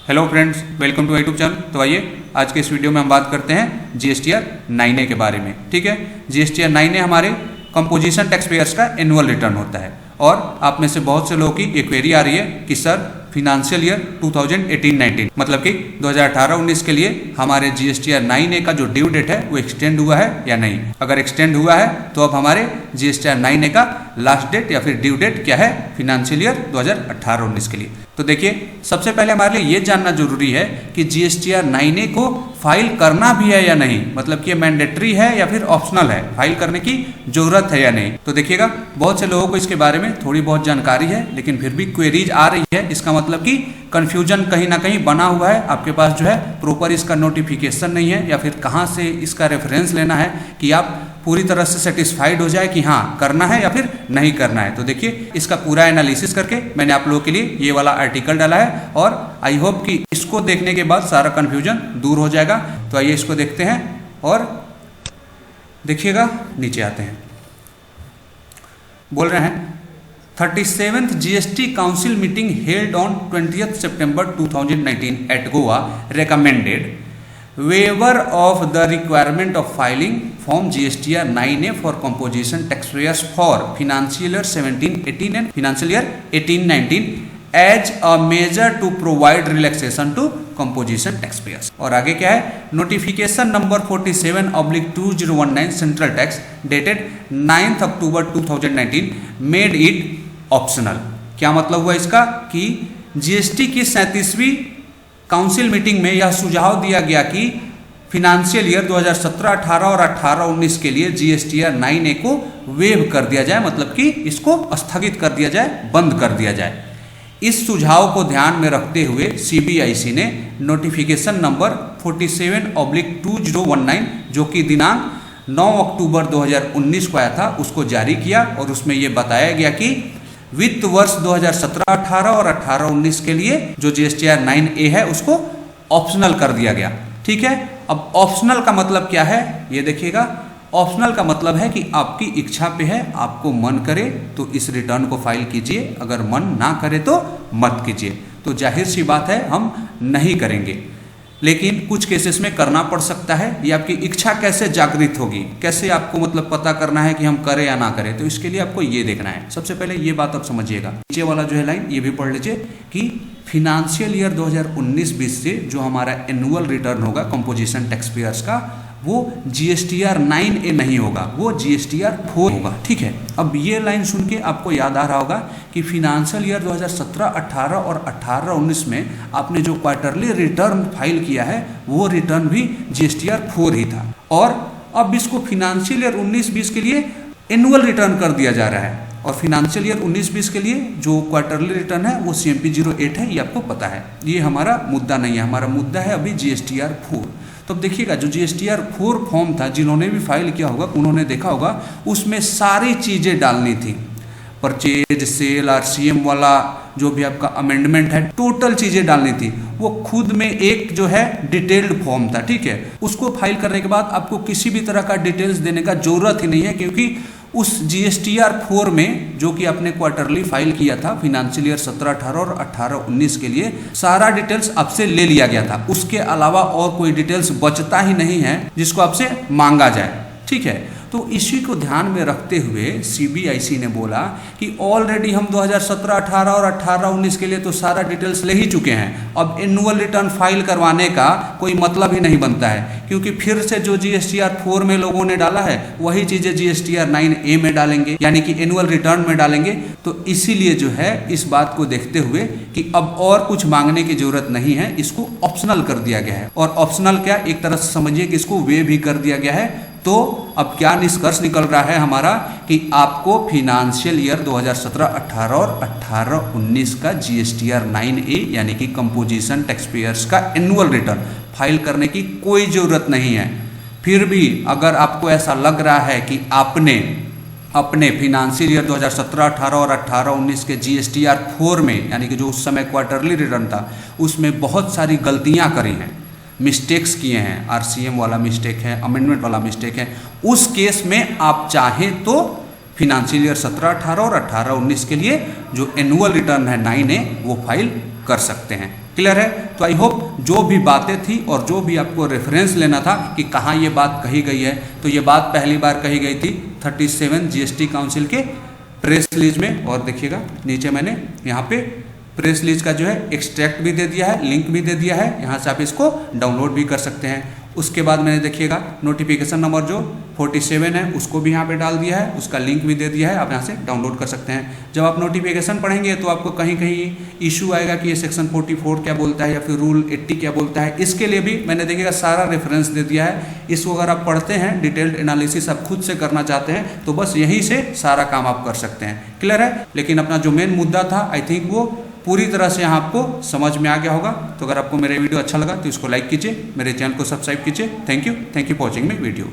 Hello friends, welcome to YouTube channel. तो आइए आज के इस वीडियो में हम बात करते हैं जीएसटीआर 9A के बारे में। ठीक है, जीएसटीआर 9A हमारे कंपोजिशन टैक्स पेयर्स का एनुअल रिटर्न होता है। और आप में से बहुत से लोगों की एक क्वेरी आ रही है कि सर फिनेंशियल ईयर 2018-19 मतलब कि 2018-19 के लिए हमारे जीएसटीआर 9A का जो ड्यू डेट है वो एक्सटेंड हुआ है या नहीं। अगर एक्सटेंड हुआ है तो अब हमारे जीएसटीआर 9A का लास्ट डेट या फिर ड्यू डेट क्या है फिनेंशियल ईयर 2018-19 के लिए। तो देखिए, सबसे पहले हमारे लिए ये जानना जरूरी है कि जीएसटीआर 9A को फाइल करना भी है या नहीं, मतलब कि ये मैंडेटरी है या फिर ऑप्शनल है, फाइल करने की जरूरत है या नहीं। तो देखिएगा, बहुत से लोगों को इसके बारे में थोड़ी बहुत जानकारी है, लेकिन फिर भी क्वेरीज आ रही है। इसका मतलब कि कंफ्यूजन कहीं ना कहीं बना हुआ है। आपके पास जो है प्रॉपर इसका नोटिफिकेशन नहीं है, या फिर कहाँ से इसका रेफरेंस लेना है कि आप पूरी तरह से सेटिस्फाइड हो जाए कि हाँ करना है या फिर नहीं करना है। तो देखिए, इसका पूरा एनालिसिस करके मैंने आप लोगों के लिए ये वाला आर्टिकल डाला है, और आई होप कि इसको देखने के बाद सारा कंफ्यूजन दूर हो जाएगा। तो आइए इसको देखते हैं और देखिएगा, नीचे आते हैं। बोल रहे हैं 37th GST Council meeting held on 20th September 2019 at Goa recommended waiver of the requirement of filing form GSTR 9A for composition taxpayers for financial year 17-18 and financial year 18-19 as a measure to provide relaxation to composition taxpayers। और आगे क्या है, notification number 47/2019 central tax dated 9th October 2019 made it optional. क्या मतलब हुआ इसका कि GST की 37वीं काउंसिल मीटिंग में यह सुझाव दिया गया कि फिनेंशियल ईयर 2017-18 और 18-19 के लिए जीएसटीआर 9A को वेव कर दिया जाए, मतलब कि इसको स्थगित कर दिया जाए, बंद कर दिया जाए। इस सुझाव को ध्यान में रखते हुए सीबीआईसी ने नोटिफिकेशन नंबर 47/2019 जो कि दिनांक 9 अक्टूबर 2019 को आया था, उसको जारी किया। और उसमें यह बताया गया कि वित्त वर्ष 2017-18 और 18-19 के लिए जो जीएसटीआर 9A है उसको ऑप्शनल कर दिया गया। ठीक है, अब ऑप्शनल का मतलब क्या है ये देखिएगा। ऑप्शनल का मतलब है कि आपकी इच्छा पे है, आपको मन करे तो इस रिटर्न को फाइल कीजिए, अगर मन ना करे तो मत कीजिए। तो जाहिर सी बात है हम नहीं करेंगे, लेकिन कुछ केसेस में करना पड़ सकता है। ये आपकी इच्छा कैसे जागृत होगी, कैसे आपको मतलब पता करना है कि हम करें या ना करें, तो इसके लिए आपको ये देखना है। सबसे पहले ये बात आप समझिएगा, नीचे वाला जो है लाइन ये भी पढ़ लीजिए कि फिनेंशियल ईयर 2019-20 से जो हमारा एनुअल रिटर्न होगा कंपोजिशन टैक्स पेयर्स का, वो जीएसटीआर 9A नहीं होगा, वो जीएसटीआर 4 होगा। ठीक है, अब ये लाइन सुन के आपको याद आ रहा होगा कि फिनेंशियल ईयर 2017-18 और 18-19 में आपने जो क्वार्टरली रिटर्न फाइल किया है वो रिटर्न भी जीएसटीआर 4 ही था। और अब इसको फिनेंशियल ईयर 19-20 के लिए एनुअल रिटर्न कर दिया जा रहा है, और फिनेंशियल ईयर 19-20 के लिए जो क्वार्टरली रिटर्न है वो CMP 08 है, ये आपको पता है। ये हमारा मुद्दा नहीं है, हमारा मुद्दा है अभी जीएसटीआर 4। तो अब देखिएगा, जो जीएसटीआर 4 फॉर्म था, जिन्होंने भी फाइल किया होगा उन्होंने देखा होगा उसमें सारी चीज़ें डालनी थी। परचेज, सेल, RCM वाला जो भी आपका अमेंडमेंट है, टोटल चीज़ें डालनी थी। वो खुद में एक जो है डिटेल्ड फॉर्म था। ठीक है, उसको फाइल करने के बाद आपको किसी भी तरह का डिटेल्स देने का जरूरत ही नहीं है, क्योंकि उस जीएसटीआर 4 में जो कि आपने क्वार्टरली फाइल किया था फिनेंशियल ईयर 17-18 और 18-19 के लिए, सारा डिटेल्स आपसे ले लिया गया था। उसके अलावा और कोई डिटेल्स बचता ही नहीं है जिसको आपसे मांगा जाए। ठीक है, तो इसी को ध्यान में रखते हुए सीबीआईसी ने बोला कि ऑलरेडी हम 2017-18 और 18-19 के लिए तो सारा डिटेल्स ले ही चुके हैं, अब एनुअल रिटर्न फाइल करवाने का कोई मतलब ही नहीं बनता है, क्योंकि फिर से जो जीएसटीआर 4 में लोगों ने डाला है वही चीज़ें जीएसटीआर 9A में डालेंगे, यानी कि एनुअल रिटर्न में डालेंगे। तो इसीलिए जो है इस बात को देखते हुए कि अब और कुछ मांगने की जरूरत नहीं है, इसको ऑप्शनल कर दिया गया है। और ऑप्शनल क्या, एक तरह से समझिए कि इसको वे भी कर दिया गया है। तो अब क्या निष्कर्ष निकल रहा है हमारा कि आपको फिनेंशियल ईयर 2017-18 और 18-19 का जीएसटीआर 9A यानी कि कंपोजिशन टैक्स पेयर्स का एनुअल रिटर्न फाइल करने की कोई ज़रूरत नहीं है। फिर भी अगर आपको ऐसा लग रहा है कि आपने अपने फिनेंशियल ईयर 2017-18 और 18-19 के जीएसटीआर 4 में, यानी कि जो उस समय क्वार्टरली रिटर्न था, उसमें बहुत सारी गलतियाँ करी हैं, मिस्टेक्स किए हैं, RCM वाला मिस्टेक है, अमेंडमेंट वाला मिस्टेक है, उस केस में आप चाहें तो फिनेंशियल ईयर 17-18 और 18-19 के लिए जो एनुअल रिटर्न है 9A वो फाइल कर सकते हैं। क्लियर है? तो आई होप जो भी बातें थी और जो भी आपको रेफरेंस लेना था कि कहाँ ये बात कही गई है, तो ये बात पहली बार कही गई थी 37 जीएसटी काउंसिल के प्रेस रिलीज में। और देखिएगा नीचे मैंने यहाँ पे प्रेस रिलीज का जो है एक्सट्रैक्ट भी दे दिया है, लिंक भी दे दिया है, यहाँ से आप इसको डाउनलोड भी कर सकते हैं। उसके बाद मैंने देखिएगा नोटिफिकेशन नंबर जो 47 है उसको भी यहाँ पे डाल दिया है, उसका लिंक भी दे दिया है, आप यहाँ से डाउनलोड कर सकते हैं। जब आप नोटिफिकेशन पढ़ेंगे तो आपको कहीं कहीं इशू आएगा कि ये सेक्शन 44 क्या बोलता है या फिर रूल 80 क्या बोलता है। इसके लिए भी मैंने देखिएगा सारा रेफरेंस दे दिया है। इसको अगर आप पढ़ते हैं, डिटेल्ड एनालिसिस आप खुद से करना चाहते हैं तो बस यहीं से सारा काम आप कर सकते हैं। क्लियर है? लेकिन अपना जो मेन मुद्दा था आई थिंक वो पूरी तरह से यहाँ आपको समझ में आ गया होगा। तो अगर आपको मेरा वीडियो अच्छा लगा तो इसको लाइक कीजिए, मेरे चैनल को सब्सक्राइब कीजिए। Thank you for watching my video.